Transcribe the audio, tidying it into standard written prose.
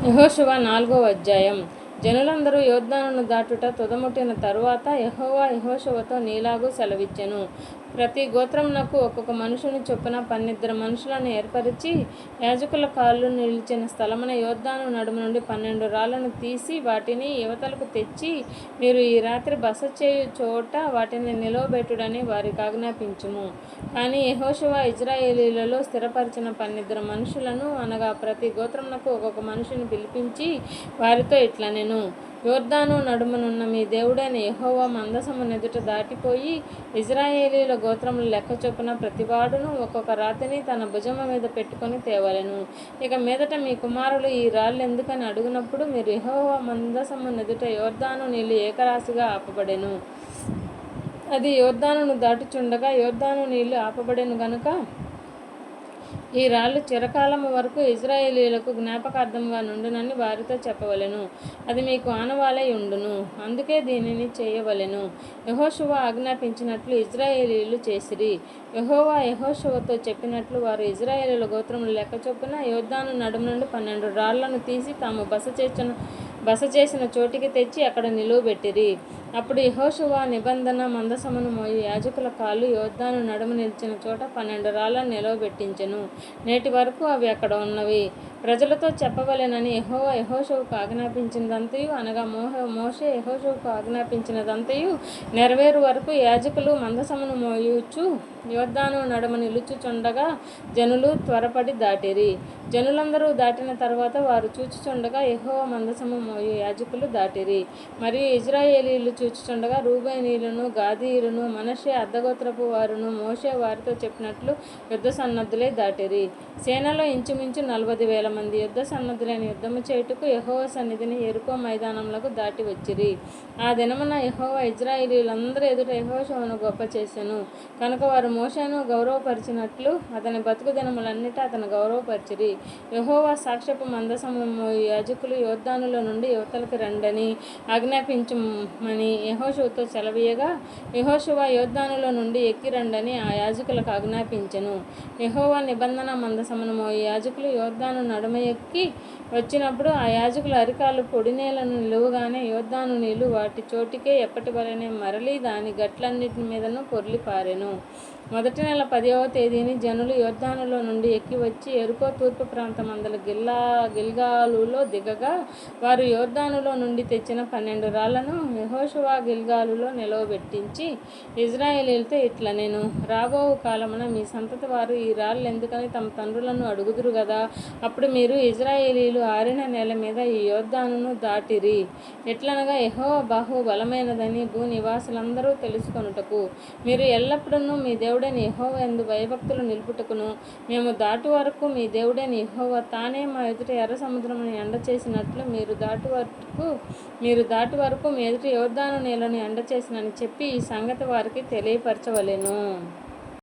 యెహోషువ 4వ అధ్యాయం. జనులందరూ యొర్దానును దాటుట తుదముట్టిన తరువాత యెహోవా యెహోషువతో నీలాగు సెలవిచ్చెను. ప్రతి గోత్రమునకు ఒక్కొక్క మనుషుని చొప్పున 12 మనుషులను ఏర్పరచి, యాజకుల కాళ్ళు నిలిచిన స్థలమున యొర్దాను నడుమ నుండి 12 రాళ్లను తీసి వాటిని యువతలకు తెచ్చి, మీరు ఈ రాత్రి బస చేయు చోట వాటిని నిలువబెట్టుడని వారికి ఆజ్ఞాపించుము. కానీ యెహోషువ ఇశ్రాయేలీయులలో స్థిరపరచిన 12 మనుషులను, అనగా ప్రతి గోత్రమునకు ఒక్కొక్క మనుషుని పిలిపించి వారితో ఇట్లనెను: యొర్దాను నడుమనున్న మీ దేవుడైన యెహోవా మందసము నెదుట దాటిపోయి ఇశ్రాయేలీయుల గోత్రముల లెక్క చొప్పున ప్రతివాడును ఒక్కొక్క రాతిని తన భుజము మీద పెట్టుకొని తేవలెను. ఇక మీదట మీ కుమారులు ఈ రాళ్ళెందుకని అడుగునప్పుడు మీరు యెహోవా మందసము నెదుట యొర్దాను నీళ్లు ఏకరాశిగా ఆపబడెను. అది యొర్దానును దాటుచుండగా యొర్దాను నీళ్లు ఆపబడెను గనుక ఈ రాళ్ళు చిరకాలము వరకు ఇశ్రాయేలీయులకు జ్ఞాపకార్థముగా నుండునని వారితో చెప్పవలెను. అది మీకు ఆనవాలై ఉండును. అందుకే దీనిని చేయవలెను. యెహోషువ ఆజ్ఞాపించినట్లు ఇశ్రాయేలీయులు చేసిరి. యెహోవా యెహోషువతో చెప్పినట్లు వారు ఇశ్రాయేలీయుల గోత్రముల లెక్క చొప్పున యొర్దాను నడుమ నుండి 12 రాళ్లను తీసి తాము బస చేసిన చోటికి తెచ్చి అక్కడ నిలువబెట్టిరి. అప్పుడు యెహోషువ నిబంధన మందసమును మోయు యాజకుల కాళ్ళు యొర్దాను నడుమ నిలిచిన చోట 12 రాళ్లను నిలువబెట్టించెను. నేటి వరకు అవి అక్కడ ఉన్నవి. ప్రజలతో చెప్పవలెనని యెహోవా యెహోషువకు ఆజ్ఞాపించినదంతయు, అనగా మోషే యెహోషువకు ఆజ్ఞాపించినదంతయు నెరవేరు వరకు యాజకులు మందసమును మోయుచు యొర్దాను నడుమ నిలుచుచుండగా జనులు త్వరపడి దాటిరి. జనులందరూ దాటిన తరువాత వారు చూచుచుండగా యెహోవా మందసము మోయు యాజకులు దాటిరి. మరియు ఇశ్రాయేలీయులు చూచుచుండగా రూబేనీయులను, గాదీయులను, మనష్షే అర్థగోత్రపు వారును మోషే వారితో చెప్పినట్లు యుద్ధ సన్నద్ధులై దాటిరి. సేనలో ఇంచుమించు 40,000 మంది యుద్ధ సన్నద్ధులైన యుద్ధము చేయుటకు యెహోవా సన్నిధిని యెరికో మైదానములకు దాటి వచ్చిరి. ఆ దినమున యెహోవా ఇశ్రాయేలీయులందరి ఎదుట యెహోషువను గొప్ప చేసెను. కనుక వారు మోషేను గౌరవపరిచినట్లు అతని బతుకు దినములన్నిటా అతను గౌరవపరిచిరి. యెహోవా సాక్ష్యపు మందసము మోయు యాజకులు యొర్దానులో నుండి యువతలకు రండని ఆజ్ఞాపించుమని యెహోషువతో సెలవీయగా, యెహోషువ యొర్దానులో నుండి ఎక్కి రండని ఆ యాజకులకు ఆజ్ఞాపించెను. యెహోవా నిబంధన మందసమును మోయు యాజకులు యొర్దాను నడుమ ఎక్కి వచ్చినప్పుడు ఆ యాజకుల అరికాళ్ళు పొడినేలను నిలువగానే యొర్దాను నీళ్లు వాటి చోటికే ఎప్పటి వలెనే మరలి దాని గట్లన్నిటి మీదను పొర్లి పారెను. మొదటి నెల 10వ తేదీని జనులు యొర్దానులో నుండి ఎక్కి వచ్చి యెరికో తూర్పు ప్రాంతమందల గిల్గాలులో దిగగా, వారు యొర్దానులో నుండి తెచ్చిన 12 రాళ్లను యెహోషువ గిల్గాలులో నిలువబెట్టించి ఇశ్రాయేలీయులతో ఇట్లనెను: రాబోవు కాలమున మీ సంతతి వారు ఈ రాళ్ళెందుకని తమ తండ్రులను అడుగుదురు గదా. అప్పుడు మీరు ఇశ్రాయేలీయులు ఆరిన నేల మీద ఈ యొర్దానును దాటిరి. ఎట్లనగా యెహోవా బాహువు బలమైనదని భూనివాసులందరూ తెలుసుకొనుటకు, మీరు ఎల్లప్పుడూ మీ దేవుడైన యెహోవా యందు భయభక్తులు నిలుపుటకును, మేము దాటు వరకు మీ దేవుడైన యెహోవా తానే మా ఎదుట ఎర్ర సముద్రమును ఎండచేసినట్లు మీరు దాటి వరకు మీ ఎదుట యొర్దాను నీళ్లను ఎండచేసినని చెప్పి ఈ సంగతి వారికి తెలియపరచవలెను.